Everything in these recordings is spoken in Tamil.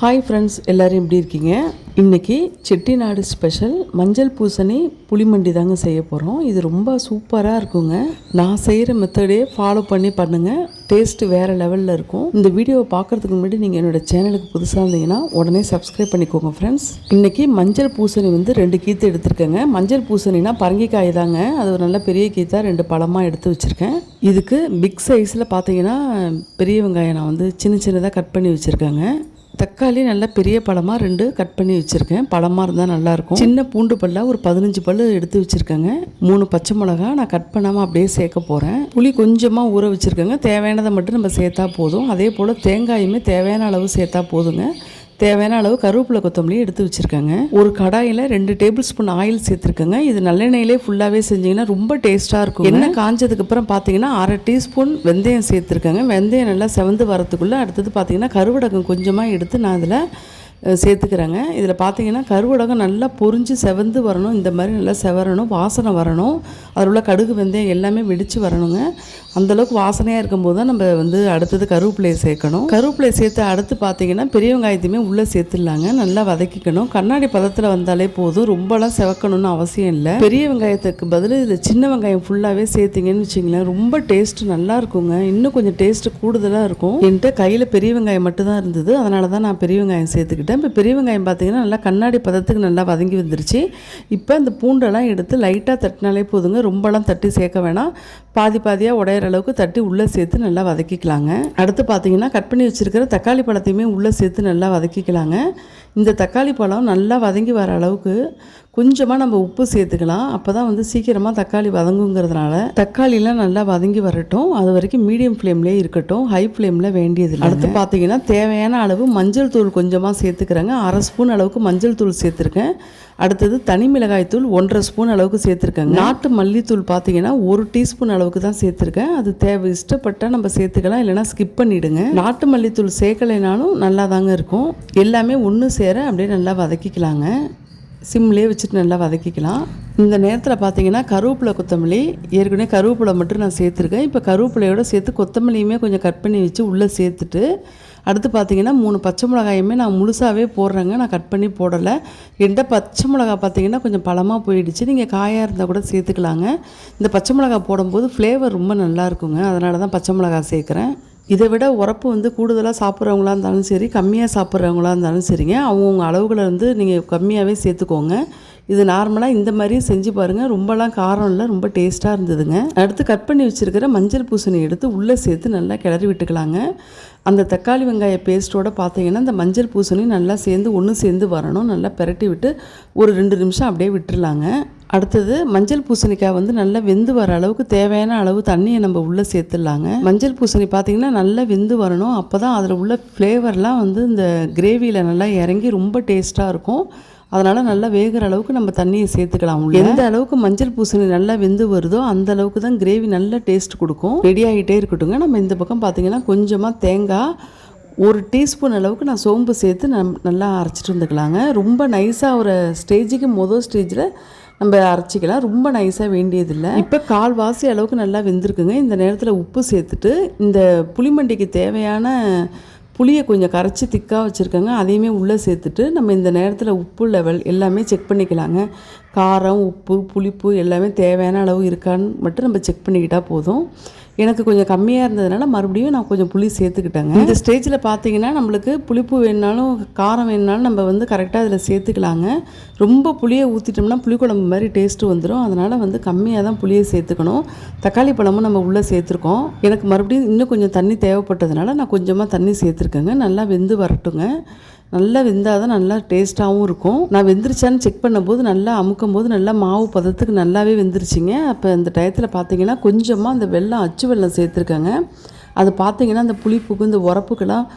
ஹாய் ஃப்ரெண்ட்ஸ், எல்லோரும் எப்படி இருக்கீங்க? இன்றைக்கி செட்டிநாடு ஸ்பெஷல் மஞ்சள் பூசணி புளிமண்டி தாங்க செய்ய போகிறோம். இது ரொம்ப சூப்பராக இருக்குங்க. நான் செய்கிற மெத்தடே ஃபாலோ பண்ணி பண்ணுங்கள். டேஸ்ட்டு வேறு லெவலில் இருக்கும். இந்த வீடியோவை பார்க்குறதுக்கு முன்னாடி நீங்கள் என்னோடய சேனலுக்கு புதுசாக இருந்தீங்கன்னா உடனே சப்ஸ்கிரைப் பண்ணிக்கோங்க ஃப்ரெண்ட்ஸ். இன்றைக்கி மஞ்சள் பூசணி 2 கீத்து எடுத்துருக்கேங்க. மஞ்சள் பூசணினா பரங்கிக்காய் தாங்க. அது ஒரு நல்ல பெரிய கீத்தாக 2 பழமாக எடுத்து வச்சுருக்கேன். இதுக்கு பிக் சைஸில் பார்த்தீங்கன்னா பெரிய வெங்காயம் நான் சின்ன சின்னதாக கட் பண்ணி வச்சுருக்கேங்க. தக்காளி நல்லா பெரிய பழமாக 2 கட் பண்ணி வச்சுருக்கேன். பழமாக இருந்தால் நல்லாயிருக்கும். சின்ன பூண்டு பல்லாக ஒரு 15 பல் எடுத்து வச்சுருக்கேங்க. 3 பச்சை மிளகா நான் கட் பண்ணாமல் அப்படியே சேர்க்க போகிறேன். புளி கொஞ்சமாக ஊற வச்சுருக்கேங்க. தேவையானதை மட்டும் நம்ம சேர்த்தா போதும். அதே போல் தேங்காயுமே தேவையான அளவு சேர்த்தா போதுங்க. தேவையான அளவு கருவேப்பிலை கொத்தமல்லியும் எடுத்து வச்சுருக்கேங்க. ஒரு கடாயில் 2 டேபிள் ஸ்பூன் ஆயில் சேர்த்துருக்கேங்க. இது நல்லெண்ணெயிலே ஃபுல்லாகவே செஞ்சிங்கன்னா ரொம்ப டேஸ்ட்டாக இருக்கும். எண்ணெய் காஞ்சதுக்கப்புறம் பார்த்தீங்கன்னா 1/2 டீஸ்பூன் வெந்தயம் சேர்த்துருக்கேங்க. வெந்தயம் நல்லா செவந்து வரத்துக்குள்ளே அடுத்தது பார்த்தீங்கன்னா கருவடகம் கொஞ்சமாக எடுத்து நான் அதில் சேர்த்துக்கிறேங்க. இதில் பார்த்தீங்கன்னா கருவடகம் நல்லா பொரிஞ்சு செவந்து வரணும். இந்த மாதிரி நல்லா செவரணும், வாசனை வரணும். அதில் உள்ள கடுகு வெந்தயம் எல்லாமே வெடித்து வரணுங்க. அந்தளவுக்கு வாசனையாக இருக்கும்போது தான் நம்ம அடுத்தது கருவேப்பிலையை சேர்க்கணும். கருவேப்பிலையை சேர்த்து அடுத்து பார்த்தீங்கன்னா பெரிய வெங்காயத்தையுமே உள்ளே சேர்த்துடலாங்க. நல்லா வதக்கிக்கணும். கண்ணாடி பதத்தில் வந்தாலே போதும். ரொம்பலாம் செவக்கணும்னு அவசியம் இல்லை. பெரிய வெங்காயத்துக்கு பதில் இதில் சின்ன வெங்காயம் ஃபுல்லாகவே சேர்த்திங்கன்னு வச்சிங்களேன், ரொம்ப டேஸ்ட்டு நல்லா இருக்குங்க. இன்னும் கொஞ்சம் டேஸ்ட்டு கூடுதலாக இருக்கும். என்கிட்ட கையில் பெரிய வெங்காயம் மட்டும்தான் இருந்தது. அதனால தான் நான் பெரிய வெங்காயம் சேர்த்துக்கிட்டேன். இப்போ பெரிய வெங்காயம் பார்த்தீங்கன்னா நல்லா கண்ணாடி பதத்துக்கு நல்லா வதங்கி வந்துருச்சு. இப்போ இந்த பூண்டெல்லாம் எடுத்து லைட்டாக தட்டினாலே போதுங்க. ரொம்பலாம் தட்டி சேர்க்க வேணாம். பாதி பாதியாக உடையிற அளவுக்கு தட்டி உள்ளே சேர்த்து நல்லா வதக்கிக்கலாங்க. அடுத்து பார்த்தீங்கன்னா கட் பண்ணி வச்சுருக்கிற தக்காளி பழத்தையுமே உள்ளே சேர்த்து நல்லா வதக்கிக்கலாங்க. இந்த தக்காளி பழம் நல்லா வதங்கி வர அளவுக்கு கொஞ்சமாக நம்ம உப்பு சேர்த்துக்கலாம். அப்போ தான் சீக்கிரமாக தக்காளி வதங்குங்கிறதுனால தக்காளிலாம் நல்லா வதங்கி வரட்டும். அது வரைக்கும் மீடியம் ஃப்ளேம்லேயே இருக்கட்டும். ஹை ஃப்ளேமில் வேண்டியதில்லை. அடுத்து பார்த்தீங்கன்னா தேவையான அளவு மஞ்சள் தூள் கொஞ்சமாக சேர்த்துக்கிறேங்க. 1/2 ஸ்பூன் அளவுக்கு மஞ்சள் தூள் சேர்த்துருக்கேன். அடுத்தது தனி மிளகாய் தூள் 1/2 ஸ்பூன் அளவுக்கு சேர்த்துருக்கேங்க. நாட்டு மல்லித்தூள் பார்த்தீங்கன்னா 1 டீஸ்பூன் அளவுக்கு தான் சேர்த்துருக்கேன். அது தேவை இஷ்டப்பட்டால் நம்ம சேர்த்துக்கலாம், இல்லைனா ஸ்கிப் பண்ணிவிடுங்க. நாட்டு மல்லித்தூள் சேர்க்கலைனாலும் நல்லா தாங்க இருக்கும். எல்லாமே ஒன்று சேர அப்படியே நல்லா வதக்கிக்கலாங்க. சிம்லேயே வச்சுட்டு நல்லா வதக்கிக்கலாம். இந்த நேரத்தில் பார்த்தீங்கன்னா கருவேப்பிலை கொத்தமல்லி, ஏற்கனவே கருவேப்பிலை மட்டும் நான் சேர்த்துருக்கேன். இப்போ கருவேப்பிலையோடு சேர்த்து கொத்தமல்லியுமே கொஞ்சம் கட் பண்ணி வச்சு உள்ளே சேர்த்துட்டு அடுத்து பார்த்தீங்கன்னா 3 பச்சை மிளகாயுமே நான் முழுசாகவே போடுறேங்க. நான் கட் பண்ணி போடலை. என்கிட்ட பச்சை மிளகா பார்த்தீங்கன்னா கொஞ்சம் பழமாக போயிடுச்சு. நீங்கள் காயாக இருந்தால் கூட சேர்த்துக்கலாங்க. இந்த பச்சை மிளகா போடும்போது ஃப்ளேவர் ரொம்ப நல்லா இருக்குங்க. அதனால தான் பச்சை மிளகா சேர்க்குறேன். இதை விட உரப்பு கூடுதலாக சாப்பிட்றவங்களா இருந்தாலும் சரி, கம்மியாக சாப்பிட்றவங்களா இருந்தாலும் சரிங்க, அவங்கவுங்க அளவுகளை நீங்கள் கம்மியாகவே சேர்த்துக்கோங்க. இது நார்மலாக இந்த மாதிரியும் செஞ்சு பாருங்கள். ரொம்பலாம் காரம் இல்லை, ரொம்ப டேஸ்ட்டாக இருந்ததுங்க. அடுத்து கட் பண்ணி வச்சுருக்கிற மஞ்சள் பூசணி எடுத்து உள்ளே சேர்த்து நல்லா கிளறி விட்டுக்கலாங்க. அந்த தக்காளி வெங்காய பேஸ்ட்டோடு பார்த்தீங்கன்னா இந்த மஞ்சள் பூசணி நல்லா ஒன்று சேர்ந்து வரணும். நல்லா பெரட்டி விட்டு ஒரு 2 நிமிஷம் அப்படியே விட்டுடலாங்க. அடுத்தது மஞ்சள் பூசணிக்காய் நல்லா வெந்து வர அளவுக்கு தேவையான அளவு தண்ணியை நம்ம உள்ளே சேர்த்துடலாங்க. மஞ்சள் பூசணி பார்த்திங்கன்னா நல்லா வெந்து வரணும். அப்போ தான் அதில் உள்ள ஃப்ளேவர்லாம் இந்த கிரேவியில் நல்லா இறங்கி ரொம்ப டேஸ்ட்டாக இருக்கும். அதனால் நல்லா வேகிற அளவுக்கு நம்ம தண்ணியை சேர்த்துக்கலாம். எந்த அளவுக்கு மஞ்சள் பூசணி நல்லா வெந்து வருதோ அந்த அளவுக்கு தான் கிரேவி நல்லா டேஸ்ட் கொடுக்கும். ரெடி ஆகிட்டே இருக்கட்டுங்க. நம்ம இந்த பக்கம் பார்த்திங்கன்னா கொஞ்சமாக தேங்காய் 1 டீஸ்பூன் அளவுக்கு நான் சோம்பு சேர்த்து நல்லா அரைச்சிட்டு வந்துக்கலாங்க. ரொம்ப நைஸாக ஒரு ஸ்டேஜுக்கு ஸ்டேஜில் நம்ம அரைச்சிக்கலாம். ரொம்ப நைஸாக வேண்டியதில்லை. இப்போ 1/4 அளவுக்கு நல்லா வெந்திருக்குங்க. இந்த நேரத்தில் உப்பு சேர்த்துட்டு இந்த புளிமண்டிக்கு தேவையான புளியை கொஞ்சம் கரைச்சி திக்காக வச்சுருக்கேங்க. அதையுமே உள்ளே சேர்த்துட்டு நம்ம இந்த நேரத்தில் உப்பு லெவல் எல்லாமே செக் பண்ணிக்கலாங்க. காரம், உப்பு, புளிப்பு எல்லாமே தேவையான அளவு இருக்கான்னு மட்டும் நம்ம செக் பண்ணிக்கிட்டால் போதும். எனக்கு கொஞ்சம் கம்மியாக இருந்ததுனால மறுபடியும் நான் கொஞ்சம் புளி சேர்த்துக்கிட்டேங்க. இந்த ஸ்டேஜில் பார்த்தீங்கன்னா நம்மளுக்கு புளிப்பு வேணுனாலும் காரம் வேணுனாலும் நம்ம கரெக்டாக அதில் சேர்த்துக்கலாங்க. ரொம்ப புளியை ஊற்றிட்டோம்னா புளிக்குழம்பு மாதிரி டேஸ்ட்டு வந்துடும். அதனால் கம்மியாக தான் புளியை சேர்த்துக்கணும். தக்காளி பழமும் நம்ம உள்ளே சேர்த்துருக்கோம். எனக்கு மறுபடியும் இன்னும் கொஞ்சம் தண்ணி தேவைப்பட்டதுனால நான் கொஞ்சமாக தண்ணி சேர்த்துருக்கேங்க. நல்லா வெந்து வரட்டுங்க. நல்லா வெந்தால் தான் நல்லா டேஸ்ட்டாகவும் இருக்கும். நான் வெந்துருச்சான்னு செக் பண்ணும்போது நல்லா அமுக்கும் போது நல்லா மாவு பதத்துக்கு நல்லாவே வெந்துருச்சிங்க. அப்போ இந்த டயத்தில் பார்த்தீங்கன்னா கொஞ்சமாக அந்த அச்சு வெல்லம் சேர்த்துருக்கேங்க. அது பார்த்தீங்கன்னா அந்த புளிப்புக்கு இந்த உரப்புக்கெல்லாம்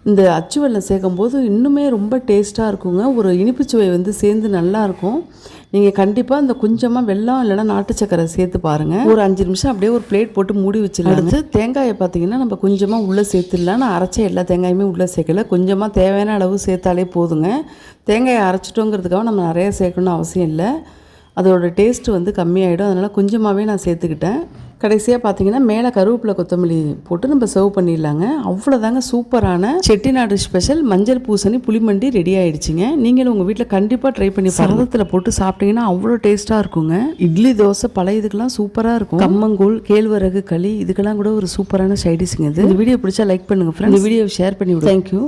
இந்த அச்சு வெல்லம் சேர்க்கும்போது இன்னுமே ரொம்ப டேஸ்ட்டாக இருக்குங்க. ஒரு இனிப்பு சுவை சேர்ந்து நல்லாயிருக்கும். நீங்கள் கண்டிப்பாக இந்த கொஞ்சமாக வெல்லம் இல்லைனா நாட்டு சக்கரை சேர்த்து பாருங்கள். ஒரு 5 நிமிஷம் அப்படியே ஒரு பிளேட் போட்டு மூடி வச்சிடலாம். அடுத்து தேங்காயை பார்த்தீங்கன்னா நம்ம கொஞ்சமாக உள்ளே சேர்த்துடலாம். நான் அரைச்ச எல்லா தேங்காயுமே உள்ளே சேர்க்கல. கொஞ்சமாக தேவையான அளவு சேர்த்தாலே போதுங்க. தேங்காயை அரைச்சிட்டோங்கிறதுக்காக நம்ம நிறைய சேர்க்கணும்னு அவசியம் இல்லை. அதோட டேஸ்ட் வந்து கம்மியாயிடும். அதனால் கொஞ்சமாகவே நான் சேர்த்துக்கிட்டேன். கடைசியாக பார்த்தீங்கன்னா மேலே கருவேப்பிலை கொத்தமல்லி போட்டு நம்ம சர்வ் பண்ணிடலாங்க. அவ்வளோதாங்க, சூப்பரான செட்டிநாடு ஸ்பெஷல் மஞ்சள் பூசணி புளிமண்டி ரெடி ஆயிடுச்சுங்க. நீங்களும் உங்கள் வீட்டில் கண்டிப்பாக ட்ரை பண்ணி சாதத்தில் போட்டு சாப்பிட்டீங்கன்னா அவ்வளோ டேஸ்ட்டாக இருக்குங்க. இட்லி தோசை பழைய இதுக்கெல்லாம் சூப்பராக இருக்கும். கம்மங்கூழ், கேழ்வரகு களி இதுக்கெல்லாம் கூட ஒரு சூப்பரான சைடிஷ்ங்க இது. இந்த வீடியோ பிடிச்சா லைக் பண்ணுங்க ஃப்ரெண்ட்ஸ். இந்த வீடியோ ஷேர் பண்ணி விடுங்க. தேங்க்யூ.